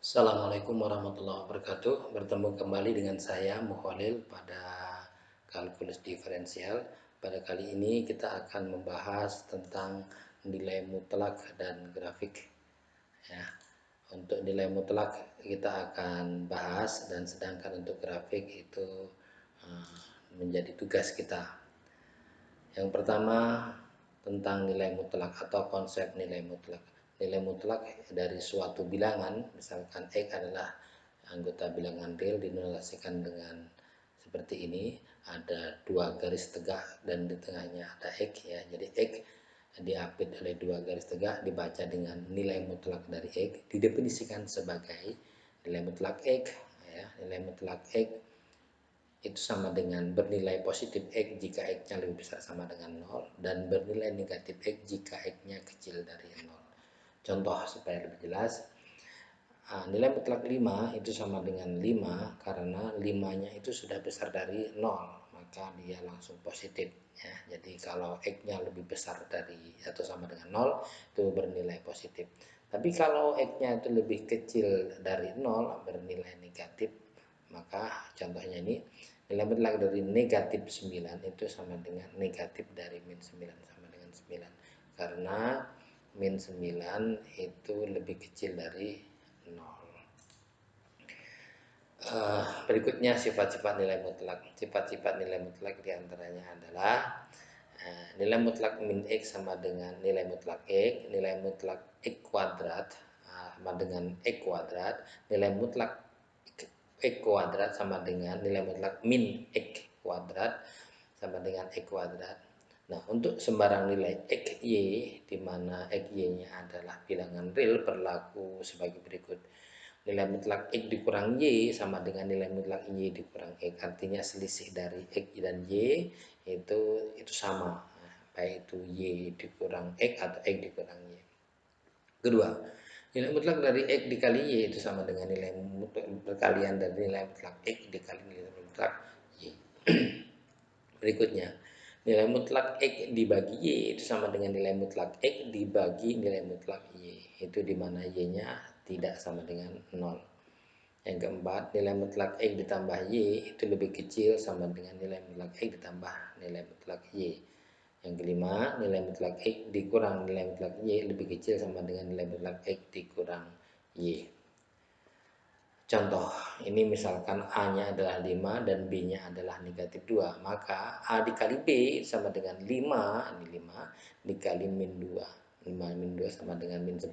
Assalamualaikum warahmatullahi wabarakatuh. Bertemu kembali dengan saya Mukholil pada kalkulus diferensial. Pada kali ini kita akan membahas tentang nilai mutlak dan grafik. Ya, untuk nilai mutlak kita akan bahas, dan sedangkan untuk grafik itu menjadi tugas kita. Yang pertama, tentang nilai mutlak atau konsep nilai mutlak. Nilai mutlak dari suatu bilangan, misalkan X adalah anggota bilangan real, dinotasikan dengan seperti ini, ada dua garis tegak dan di tengahnya ada X ya. Jadi X diapit oleh dua garis tegak dibaca dengan nilai mutlak dari X, didefinisikan sebagai nilai mutlak X ya. Nilai mutlak X itu sama dengan bernilai positif X jika X-nya lebih besar sama dengan 0, dan bernilai negatif X jika X-nya kecil dari 0. Contoh supaya lebih jelas, nilai mutlak 5 itu sama dengan 5 karena 5-nya itu sudah besar dari 0, maka dia langsung positif ya. Jadi kalau X-nya lebih besar dari atau sama dengan 0 itu bernilai positif. Tapi kalau X-nya itu lebih kecil dari 0 bernilai negatif, maka contohnya ini nilai mutlak dari negatif 9 itu sama dengan negatif dari min 9 sama dengan 9, karena min 9 itu lebih kecil dari 0. Berikutnya sifat-sifat nilai mutlak. Sifat-sifat nilai mutlak diantaranya adalah nilai mutlak min X sama dengan nilai mutlak X, nilai mutlak X kuadrat sama dengan X kuadrat, nilai mutlak X kuadrat sama dengan nilai mutlak min X kuadrat sama dengan X kuadrat. Nah, untuk sembarang nilai XY, di mana XY-nya adalah bilangan real, berlaku sebagai berikut. Nilai mutlak X dikurang Y sama dengan nilai mutlak Y dikurang X. Artinya selisih dari X dan Y itu sama. Nah, baik itu Y dikurang X atau X dikurang Y. Kedua, nilai mutlak dari X dikali Y itu sama dengan nilai mutlak perkalian dari nilai mutlak X dikali nilai mutlak Y. Berikutnya, nilai mutlak X dibagi Y itu sama dengan nilai mutlak X dibagi nilai mutlak Y. Itu dimana Y-nya tidak sama dengan 0. Yang keempat, nilai mutlak X ditambah Y itu lebih kecil sama dengan nilai mutlak X ditambah nilai mutlak Y. Yang kelima, nilai mutlak X dikurang nilai mutlak Y lebih kecil sama dengan nilai mutlak X dikurang Y. Contoh, ini misalkan A-nya adalah 5 dan B-nya adalah negatif 2. Maka A dikali B sama dengan 5, ini 5, dikali min 2. 5 min 2 sama dengan min 10.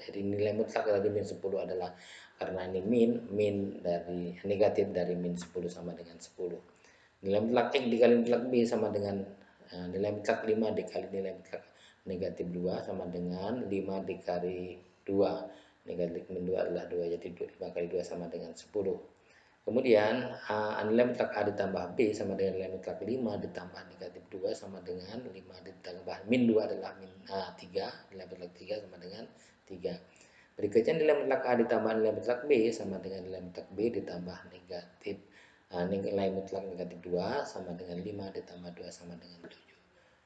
Jadi nilai mutlak dari min 10 adalah, karena ini min dari negatif dari min 10 sama dengan 10. Nilai mutlak X dikali mutlak B sama dengan nilai mutlak 5 dikali nilai mutlak negatif 2 sama dengan 5 dikali 2. Negatif min 2 adalah 2, jadi 5 kali 2 sama dengan 10. Kemudian nilai mutlak A ditambah B sama dengan nilai mutlak 5 ditambah negatif 2 sama dengan 5 ditambah min 2 adalah min 3. Nilai mutlak 3 sama dengan 3. Berikutnya nilai mutlak A ditambah nilai mutlak B sama dengan nilai mutlak B ditambah negatif nilai mutlak negatif 2 sama dengan 5 ditambah 2 sama dengan 7.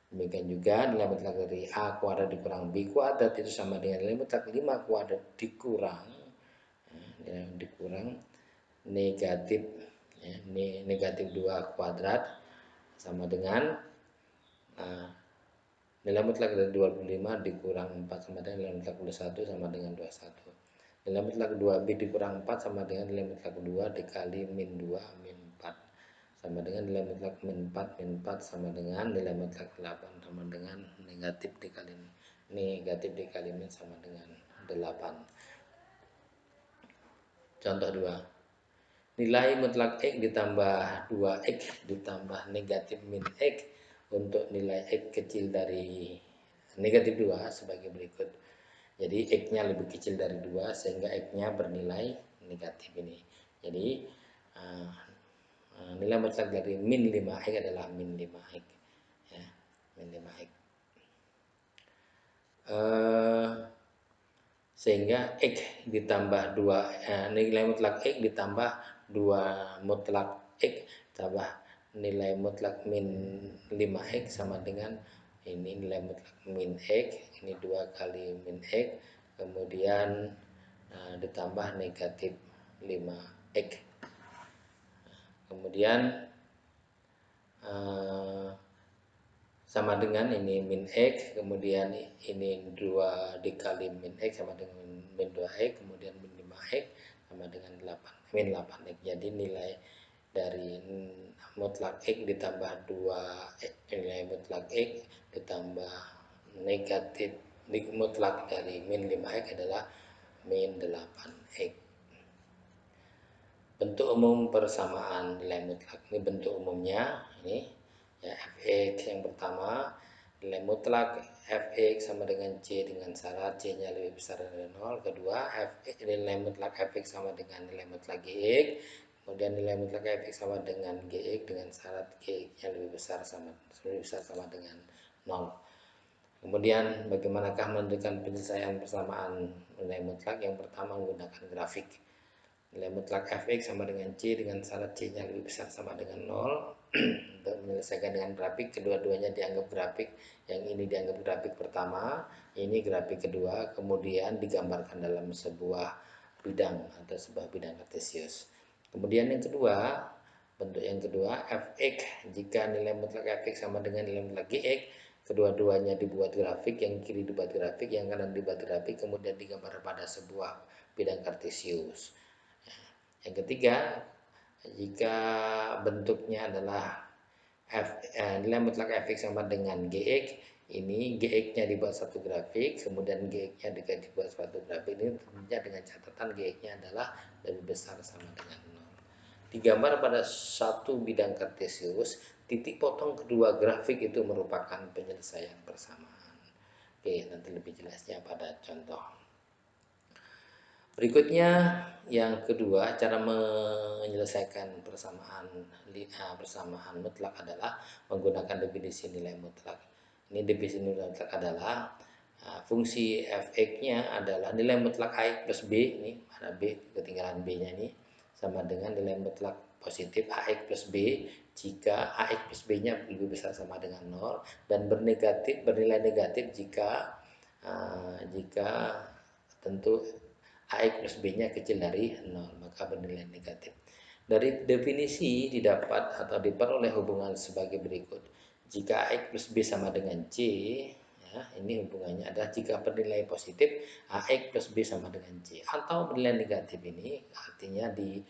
Demikian juga nilai mutlak dari A kuadrat dikurang B kuadrat itu sama dengan nilai mutlak 5 kuadrat dikurang negatif negatif 2 kuadrat sama dengan nilai mutlak dari 25 dikurang 4 sama dengan nilai mutlak 21 sama dengan 21. Nilai mutlak 2B dikurang 4 sama dengan nilai mutlak 2 dikali min 2 min 4 sama dengan nilai mutlak min 4 min 4 sama dengan nilai mutlak 8 sama dengan negatif dikali min sama dengan 8. Contoh 2. Nilai mutlak X ditambah 2X ditambah negatif min X untuk nilai X kecil dari negatif 2 sebagai berikut. Jadi X-nya lebih kecil dari 2 sehingga X-nya bernilai negatif ini. Jadi nilai mutlak dari min 5X adalah min 5X ya, min 5X. Sehingga X ditambah 2 nilai mutlak X ditambah 2 mutlak X tambah nilai mutlak min 5X sama dengan ini nilai mutlak min X, ini 2 kali min X, kemudian ditambah negatif 5x. Kemudian sama dengan ini min x, kemudian ini 2 dikali min x sama dengan min 2x, kemudian min 5x sama dengan 8, min 8x. Jadi nilai dari mutlak x ditambah 2 nilai mutlak x ditambah negatif mutlak dari min 5x adalah min 8x. Bentuk umum persamaan nilai mutlak ini bentuk umumnya ini ya, fx yang pertama nilai mutlak fx sama dengan c dengan syarat c nya lebih besar dari 0. Kedua nilai mutlak fx sama dengan nilai mutlak gx. Kemudian nilai mutlak fx sama dengan gx dengan syarat gx nya lebih besar sama dengan 0. Kemudian bagaimanakah menentukan penyelesaian persamaan nilai mutlak? Yang pertama menggunakan grafik. Nilai mutlak fx sama dengan c dengan syarat c nya lebih besar sama dengan 0. Untuk menyelesaikan dengan grafik, kedua-duanya dianggap grafik. Yang ini dianggap grafik pertama, ini grafik kedua, kemudian digambarkan dalam sebuah bidang atau sebuah bidang kartesius. Kemudian yang kedua, bentuk yang kedua, fx jika nilai mutlak fx sama dengan nilai mutlak gx, kedua-duanya dibuat grafik, yang kiri dibuat grafik, yang kanan dibuat grafik, kemudian digambar pada sebuah bidang kartesius. Yang ketiga, jika bentuknya adalah nilai mutlak fx sama dengan gx, ini gx-nya dibuat satu grafik, kemudian gx-nya dibuat satu grafik. Ini tentunya dengan catatan gx-nya adalah lebih besar sama dengan 0. Digambar pada satu bidang kartesius, titik potong kedua grafik itu merupakan penyelesaian persamaan. Oke, nanti lebih jelasnya pada contoh. Berikutnya yang kedua, cara menyelesaikan persamaan mutlak adalah menggunakan definisi nilai mutlak. Ini definisi nilai mutlak adalah fungsi fx-nya adalah nilai mutlak ax plus b, ini mana b, ketinggalan b-nya ini, sama dengan nilai mutlak positif ax plus b jika ax plus b-nya lebih besar sama dengan 0 dan bernilai negatif jika tentu ax plus b-nya kecil dari 0, maka bernilai negatif. Dari definisi didapat atau diperoleh hubungan sebagai berikut. Jika ax plus b sama dengan c, ya, ini hubungannya adalah jika bernilai positif ax plus b sama dengan c, atau bernilai negatif ini artinya di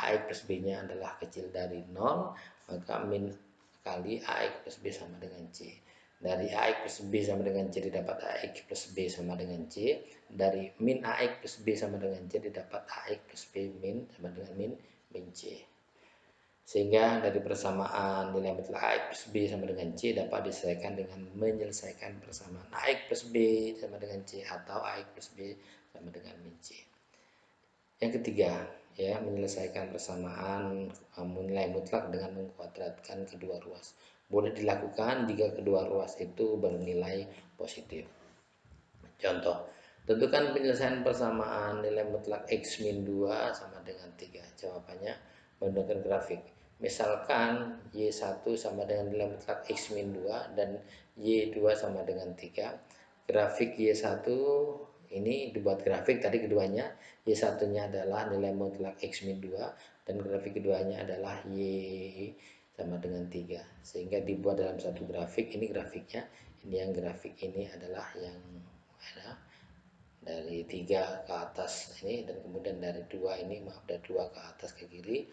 ax plus b-nya adalah kecil dari 0, maka min kali ax plus b sama dengan c. Dari ax plus b sama dengan c didapat ax plus b sama dengan c. Dari min ax plus b sama dengan c didapat ax plus b min sama dengan min c. Sehingga dari persamaan nilai mutlak ax plus b sama dengan c dapat diselesaikan dengan menyelesaikan persamaan ax plus b sama dengan c atau ax plus b sama dengan min c. Yang ketiga, ya, menyelesaikan persamaan nilai mutlak dengan mengkuadratkan kedua ruas. Boleh dilakukan jika kedua ruas itu bernilai positif. Contoh, tentukan penyelesaian persamaan nilai mutlak x min 2 sama dengan 3. Jawabannya menggunakan grafik. Misalkan y1 sama dengan nilai mutlak x min 2 dan y2 sama dengan 3. Grafik y1 ini dibuat grafik tadi keduanya. Y1-nya adalah nilai mutlak x min 2 dan grafik keduanya adalah y sama dengan 3, sehingga dibuat dalam satu grafik. Ini grafiknya, ini yang grafik ini adalah yang ada dari 3 ke atas ini, dan kemudian dari 2 ini, maaf, dari 2 ke atas ke kiri,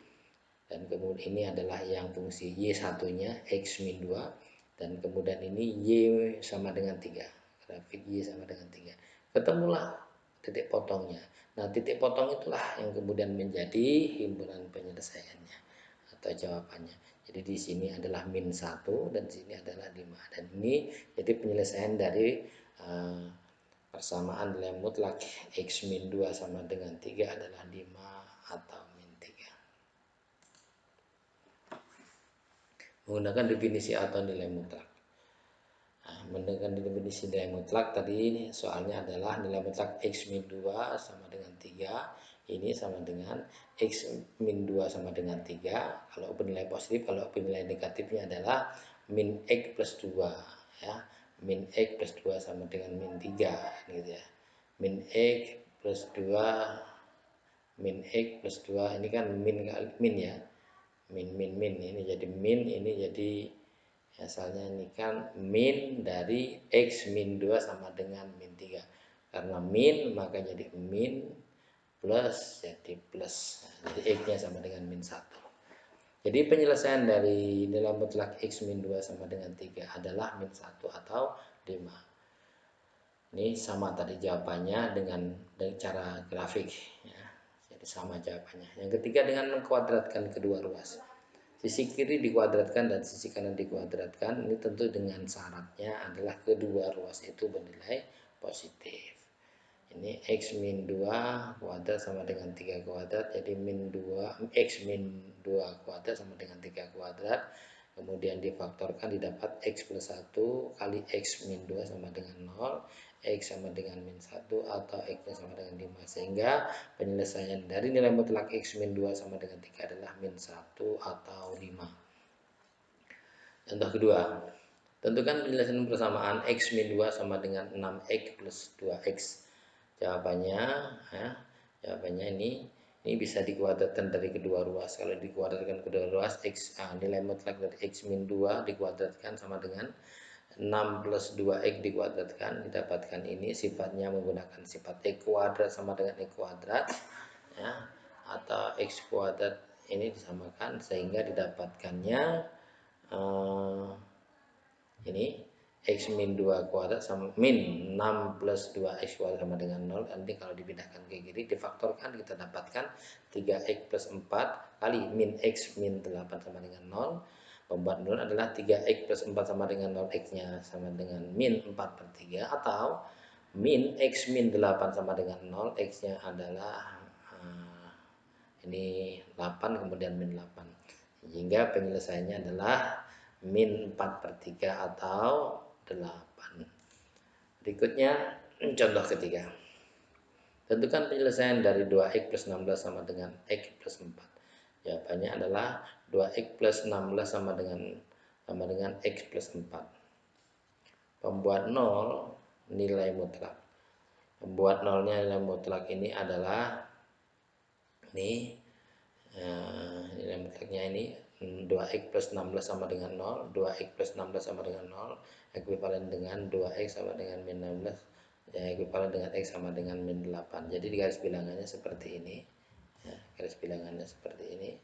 dan kemudian ini adalah yang fungsi y1 nya x min 2, dan kemudian ini y sama dengan 3, grafik y sama dengan 3, ketemulah titik potongnya. Nah, titik potong itulah yang kemudian menjadi himpunan penyelesaiannya atau jawabannya. Jadi di sini adalah min 1 dan di sini adalah 5. Dan ini jadi penyelesaian dari persamaan nilai mutlak x min 2 sama dengan 3 adalah 5 atau min 3. Menggunakan definisi atau nilai mutlak. Menggunakan definisi nilai mutlak tadi soalnya adalah nilai mutlak x min 2 sama dengan 3. Ini sama dengan x min 2 sama dengan 3. Kalau bernilai positif, kalau bernilai negatifnya adalah min x plus 2, ya. Min x plus 2 sama dengan min 3 gitu ya. Min x plus 2 min X plus 2, ini kan min ya, min ini jadi min, ini jadi asalnya ini kan min dari X min 2 sama dengan min 3, karena min maka jadi min plus jadi plus, jadi X nya sama dengan min 1. Jadi penyelesaian dari nilai mutlak X min 2 sama dengan 3 adalah min 1 atau 5. Ini sama tadi jawabannya dengan cara grafik ya. Jadi sama jawabannya. Yang ketiga dengan mengkuadratkan kedua ruas. Sisi kiri dikuadratkan dan sisi kanan dikuadratkan. Ini tentu dengan syaratnya adalah kedua ruas itu bernilai positif. Ini X min 2 kuadrat sama dengan 3 kuadrat. Jadi min 2 X min 2 kuadrat sama dengan 3 kuadrat. Kemudian difaktorkan didapat X plus 1 kali X min 2 sama dengan 0, X sama dengan min 1 atau X sama dengan 5. Sehingga penyelesaian dari nilai mutlak X min 2 sama dengan 3 adalah min 1 atau 5. Contoh kedua, tentukan penyelesaian persamaan X min 2 sama dengan 6X plus 2X. Jawabannya ini bisa dikuadratkan dari kedua ruas. Kalau dikuadratkan kedua ruas, nilai mutlak dari X min 2 dikuadratkan sama dengan 6 plus 2X dikuadratkan, didapatkan ini sifatnya menggunakan sifat X kuadrat sama dengan X kuadrat ya, atau X kuadrat ini disamakan sehingga didapatkannya ini X min 2 kuadrat sama min 6 plus 2X kuadrat sama dengan 0. Nanti kalau dipindahkan ke kiri difaktorkan, kita dapatkan 3X plus 4 kali min X min 8 sama dengan 0. Pembuat 0 adalah 3X plus 4 sama dengan 0, X nya sama dengan min 4 per 3, atau min X min 8 sama dengan 0, X nya adalah ini 8 kemudian min 8, sehingga penyelesaiannya adalah min 4 per 3 atau 8. Berikutnya contoh ketiga. Tentukan penyelesaian dari 2X plus 16 sama dengan X plus 4. Jawabannya adalah 2X plus 16 sama dengan X plus 4. Pembuat 0 nilai mutlak. Pembuat nolnya nilai mutlak ini adalah nilai mutlaknya ini 2X plus 16 sama dengan 0, 2X plus 16 sama dengan 0, ekuivalen dengan 2X sama dengan min 16, ya, ekuivalen dengan X sama dengan min 8. Jadi di garis bilangannya seperti ini ya, garis bilangannya seperti ini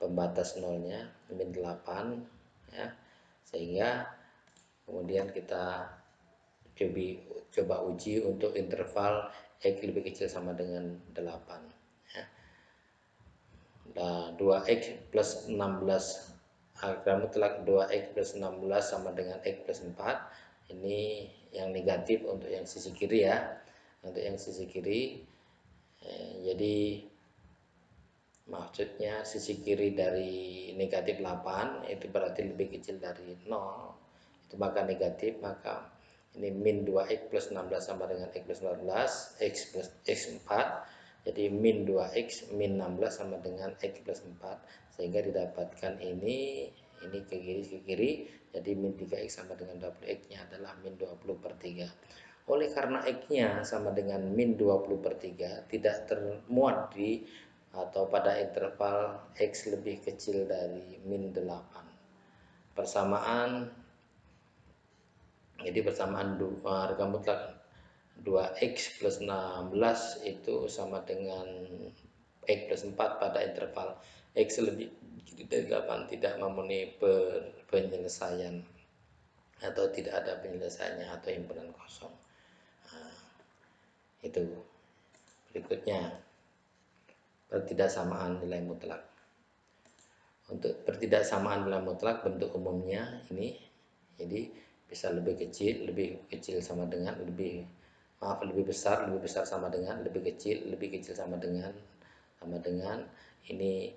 pembatas nolnya min 8 ya, sehingga kemudian kita coba uji untuk interval X lebih kecil sama dengan 8 ya. 2X plus 16, harga mutlak 2X plus 16 sama dengan X plus 4. Ini yang negatif untuk yang sisi kiri ya. Untuk yang sisi kiri jadi maksudnya sisi kiri dari negatif 8 itu berarti lebih kecil dari 0, itu maka negatif, maka ini min 2X plus 16 sama dengan X plus 14, X plus X4. Jadi min 2X min 16 sama dengan X plus 4, sehingga didapatkan ini ke kiri, jadi min 3X sama dengan 20, X nya adalah min 20 per 3. Oleh karena X nya sama dengan min 20 per 3, tidak termuat di atau pada interval X lebih kecil dari min 8. Jadi persamaan harga mutlak 2X plus 16 itu sama dengan X plus 4 pada interval X lebih dari 8, tidak memenuhi penyelesaian atau tidak ada penyelesaiannya atau himpunan kosong. Nah, itu berikutnya pertidaksamaan nilai mutlak. Untuk pertidaksamaan nilai mutlak bentuk umumnya ini, jadi bisa lebih kecil sama dengan lebih besar sama dengan lebih kecil sama dengan ini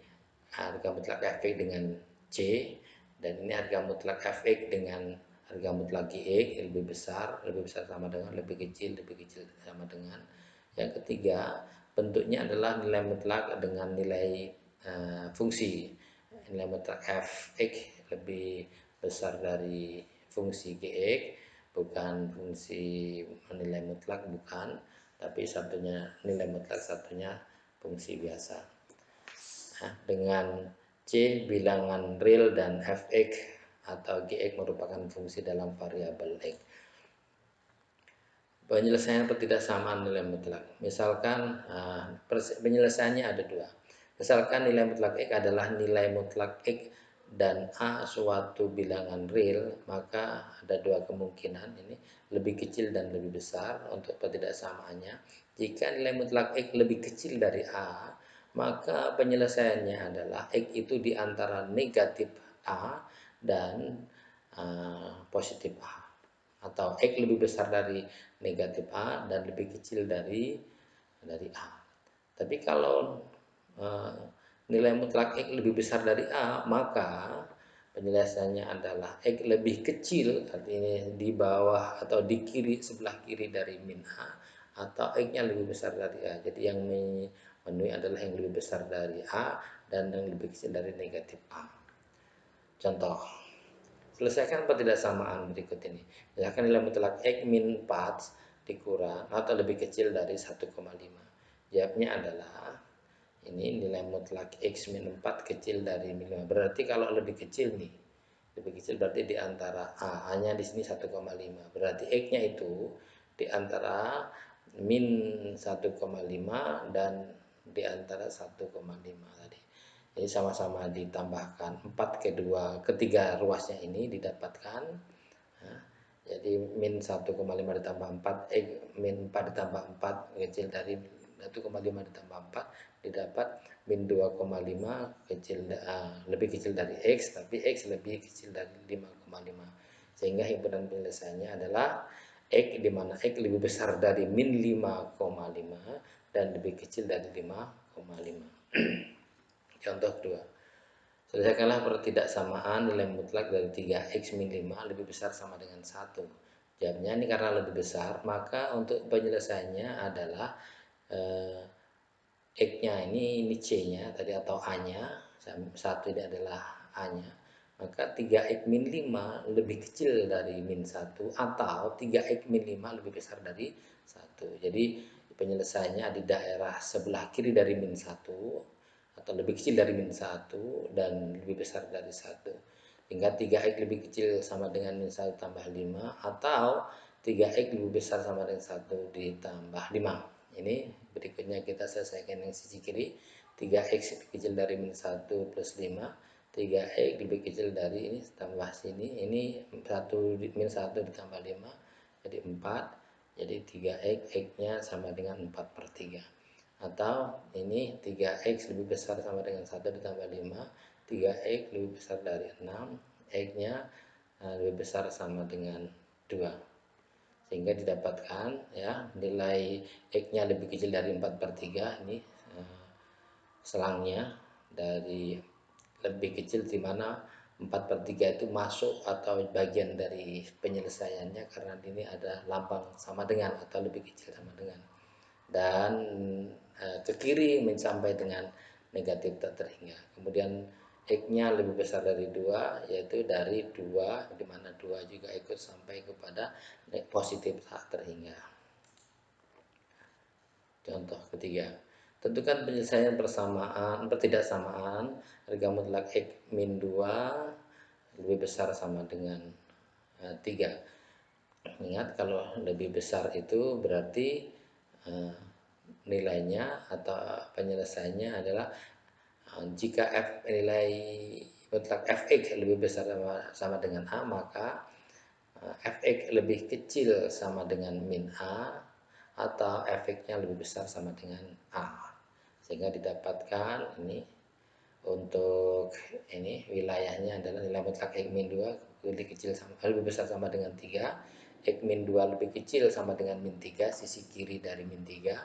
harga mutlak fx dengan c, dan ini harga mutlak fx dengan harga mutlak gx, lebih besar sama dengan lebih kecil sama dengan. Yang ketiga, bentuknya adalah nilai mutlak dengan nilai fungsi. Nilai mutlak fx lebih besar dari fungsi gx, bukan fungsi nilai mutlak, bukan, tapi satunya nilai mutlak, satunya fungsi biasa. Nah, dengan C bilangan real dan fx atau gx merupakan fungsi dalam variabel x. Penyelesaian ketidaksamaan nilai mutlak. Misalkan penyelesaiannya ada dua. Misalkan nilai mutlak x adalah nilai mutlak x dan a suatu bilangan real, maka ada dua kemungkinan, ini lebih kecil dan lebih besar untuk ketidaksamaannya. Jika nilai mutlak x lebih kecil dari a, maka penyelesaiannya adalah x itu di antara negatif a dan positif a, atau x lebih besar dari negatif a dan lebih kecil dari a. Tapi kalau nilai mutlak x lebih besar dari a, maka penyelesaiannya adalah x lebih kecil, artinya di bawah atau di kiri, sebelah kiri dari min a, atau x-nya lebih besar dari a. Jadi yang memenuhi adalah yang lebih besar dari a dan yang lebih kecil dari negatif a. Contoh, selesaikan ketidaksamaan berikut ini. Misalkan nilai mutlak x min 4 dikurang atau lebih kecil dari 1,5. Jawabnya adalah ini nilai mutlak x min 4 kecil dari min 5. Berarti kalau lebih kecil nih, lebih kecil berarti di antara a-nya di sini 1,5. Berarti x-nya itu di antara min 1,5 dan di antara 1,5 tadi. Jadi sama-sama ditambahkan 4 ketiga ruasnya ini didapatkan. Nah, jadi min 1,5 ditambah 4, min 4 ditambah 4 kecil dari 1,5 ditambah 4 didapat min 2,5 kecil, lebih kecil dari x, tapi x lebih kecil dari 5,5. Sehingga himpunan penyelesaiannya adalah x, di mana x lebih besar dari min 5,5 dan lebih kecil dari 5,5. Contoh kedua, selesaikanlah pertidaksamaan nilai mutlak dari 3x min 5 lebih besar sama dengan 1. Jawabnya ini karena lebih besar, maka untuk penyelesaiannya adalah x-nya ini c-nya tadi atau a-nya, 1 ini adalah a-nya. Maka 3x min 5 lebih kecil dari min 1 atau 3x min 5 lebih besar dari 1. Jadi penyelesaiannya di daerah sebelah kiri dari min 1 atau lebih kecil dari min 1 dan lebih besar dari 1. Hingga 3x lebih kecil sama dengan min 1 tambah 5 atau 3x lebih besar sama dengan 1 ditambah 5. Ini berikutnya kita selesaikan yang sisi kiri. 3x lebih kecil dari min 1 plus 5. 3x lebih kecil dari ini tambah sini. Ini 1 min 1 ditambah 5 jadi 4. Jadi 3x, x-nya sama dengan 4/3. Atau ini 3x lebih besar sama dengan 1 ditambah 5. 3x lebih besar dari 6. X-nya lebih besar sama dengan 2. Sehingga didapatkan ya nilai x-nya lebih kecil dari 4/3. Ini selangnya dari lebih kecil, di mana 4/3 itu masuk atau bagian dari penyelesaiannya karena ini ada lambang sama dengan atau lebih kecil sama dengan. Dan ke kiri sampai dengan negatif tak terhingga. Kemudian x-nya lebih besar dari 2, yaitu dari 2, di mana 2 juga ikut sampai kepada positif tak terhingga. Contoh ketiga, tentukan penyelesaian pertidaksamaan harga mutlak x min 2 lebih besar sama dengan 3. Ingat, kalau lebih besar itu berarti nilainya atau penyelesaiannya adalah jika nilai mutlak fx lebih besar sama dengan a, maka fx lebih kecil sama dengan min a atau fx-nya lebih besar sama dengan a. Sehingga didapatkan ini untuk ini wilayahnya adalah nilai mutlak x min 2 lebih besar sama dengan 3, x min 2 lebih kecil sama dengan min 3, sisi kiri dari min 3,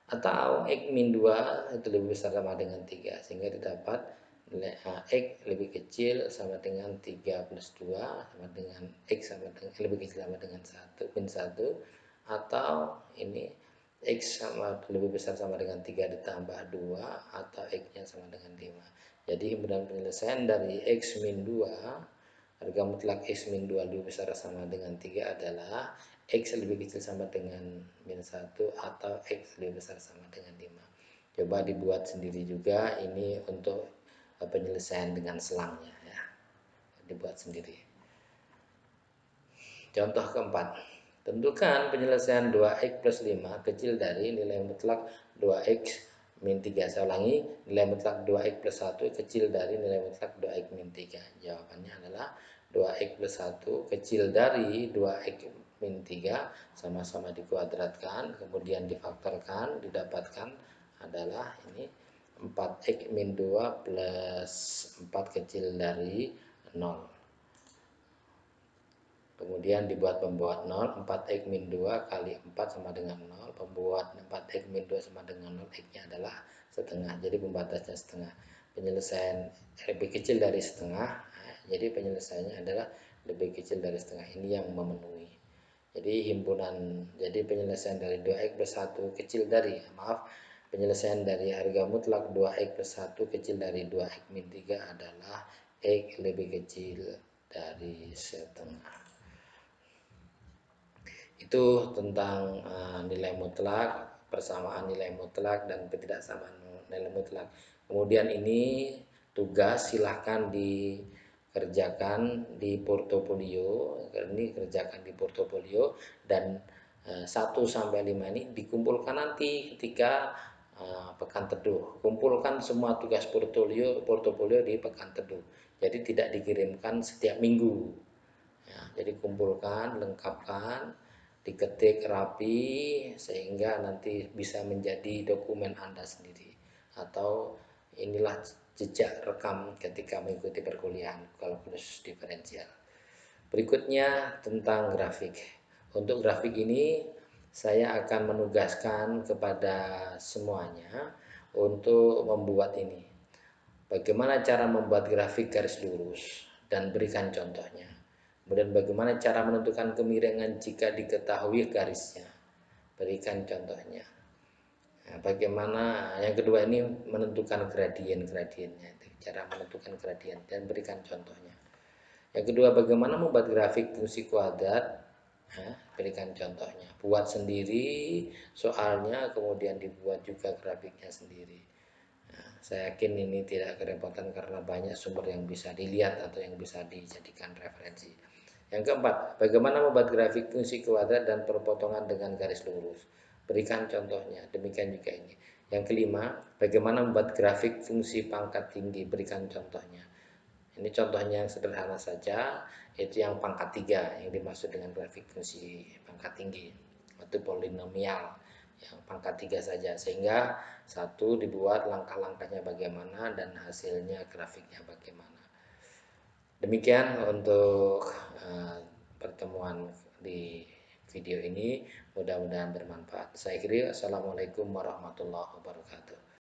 atau x min 2 itu lebih besar sama dengan 3, sehingga didapat nilai x lebih kecil sama dengan 3 plus 2 sama dengan x sama dengan lebih kecil sama dengan 1 min 1, atau ini x lebih besar sama dengan 3 ditambah 2 atau x-nya sama dengan 5. Jadi himpunan penyelesaian dari x min 2 harga mutlak X min 2 lebih besar sama dengan 3 adalah X lebih kecil sama dengan min 1 atau X lebih besar sama dengan 5. Coba dibuat sendiri juga ini untuk penyelesaian dengan selangnya ya. Dibuat sendiri. Contoh keempat. Tentukan penyelesaian 2x plus 5 kecil dari nilai mutlak 2x min 3. Saya ulangi, nilai mutlak 2x plus 1 kecil dari nilai mutlak 2x min 3. Jawabannya adalah 2x plus 1 kecil dari 2x min 3, sama-sama dikuadratkan, kemudian difaktorkan, didapatkan adalah ini 4x min 2 plus 4 kecil dari 0. Kemudian dibuat pembuat 0, 4x min 2 kali 4 sama dengan 0. Pembuat 4x min 2 sama dengan 0, x-nya adalah setengah. Jadi pembatasnya setengah. Penyelesaian lebih kecil dari setengah. Jadi penyelesaiannya adalah lebih kecil dari setengah. Ini yang memenuhi. Jadi penyelesaian dari 2x plus 1 kecil dari, penyelesaian dari harga mutlak 2x plus 1 kecil dari 2x min 3 adalah x lebih kecil dari setengah. Itu tentang nilai mutlak, persamaan nilai mutlak dan ketidaksamaan nilai mutlak. Kemudian ini tugas silahkan dikerjakan di portofolio. Ini kerjakan di portofolio dan 1 sampai 5 ini dikumpulkan nanti ketika pekan teduh. Kumpulkan semua tugas portofolio di pekan teduh. Jadi tidak dikirimkan setiap minggu. Ya, jadi kumpulkan, lengkapkan, diketik rapi sehingga nanti bisa menjadi dokumen Anda sendiri, atau inilah jejak rekam ketika mengikuti perkuliahan kalkulus diferensial. Berikutnya tentang grafik. Untuk grafik ini saya akan menugaskan kepada semuanya untuk membuat ini. Bagaimana cara membuat grafik garis lurus dan berikan contohnya. Kemudian bagaimana cara menentukan kemiringan jika diketahui garisnya. Berikan contohnya. Nah, bagaimana yang kedua ini menentukan gradiennya, cara menentukan gradien dan berikan contohnya. Yang kedua, bagaimana membuat grafik fungsi kuadrat. Berikan contohnya. Buat sendiri soalnya, kemudian dibuat juga grafiknya sendiri. Saya yakin ini tidak kerepotan karena banyak sumber yang bisa dilihat atau yang bisa dijadikan referensi. Yang keempat, bagaimana membuat grafik fungsi kuadrat dan perpotongan dengan garis lurus. Berikan contohnya, demikian juga ini. Yang kelima, bagaimana membuat grafik fungsi pangkat tinggi. Berikan contohnya. Ini contohnya yang sederhana saja, yaitu yang pangkat 3 yang dimaksud dengan grafik fungsi pangkat tinggi, itu polinomial yang pangkat 3 saja, sehingga satu dibuat langkah-langkahnya bagaimana dan hasilnya grafiknya bagaimana. Demikian untuk pertemuan di video ini, mudah-mudahan bermanfaat. Saya kira, assalamualaikum warahmatullahi wabarakatuh.